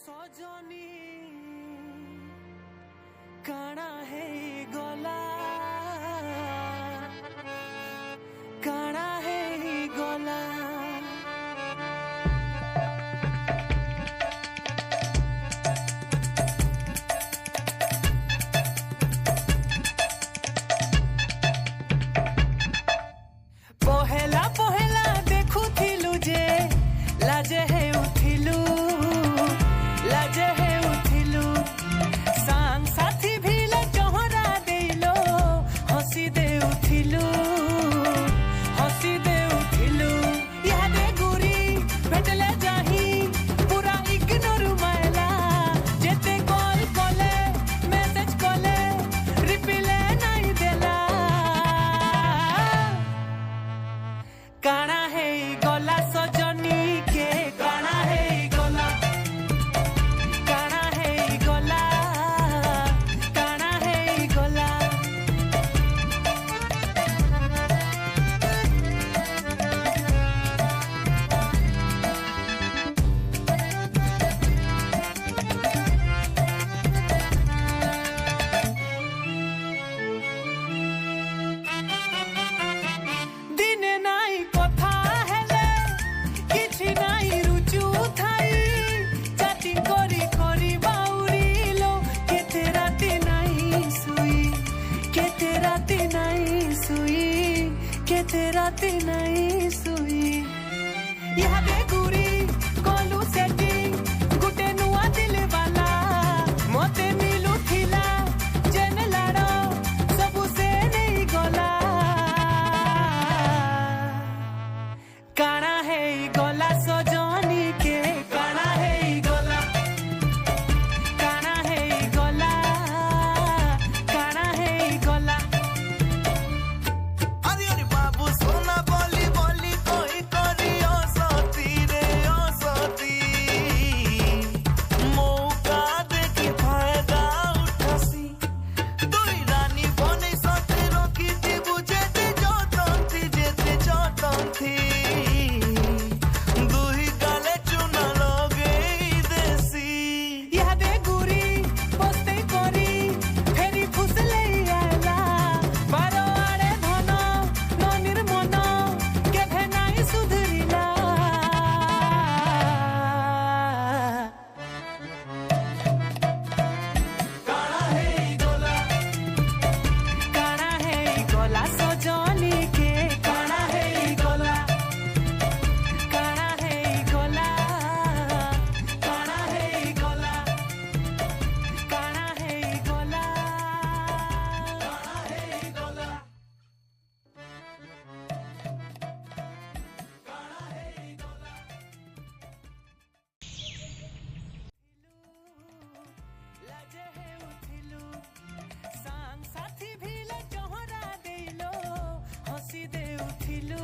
सजनी काना है गला काना है गला पहला पहला देखुथिलु जे लाजे है उठिलु लाजे है उठिलु सांग साथी भीले चोहरा देलो हसी दे उठिलु यादे गुरी भेटले जाही पूरा इग्नोर मायला जेते कॉल कले मैसेज कले रिप्लाई नहीं देला काना है गला सजनी के काना है गला काना है गला काना है गला दिने नाई कथा हेले किछि नाई रुचु थाई चैटिंग करी करी बाउरिलो केते राती नाई सुई केते राती नाई सुई केते राती नाई सुई यादे गुरी कोलू सेटिंग गुटे नुआ दिल वाला मोते मिलु थिला जेन लाडो सबु से नहीं गला काना है गला सजनी के काना है गला काना है गला काना है गला अरे अरे बाबू सोना बोली बोली कोई करियो सती रे ओ सती मौका देखी फायदा उठासी दुई रानी बने सते रोकी थी बुझे थी जोटन थी दुही गाले चुना लोगे देसी यादे गुरी बस्ते करी फेरी फुसले आला बारो आड़े धन ननिर मन केभे नाई सुधरिला काना है गला काना है गला सजनी के काना है गला काना है गला काना है गला काना है गला काना है गला लाजे है उठिलु सांग साथी भीले चोहरा देलो हसी दे उठिलु।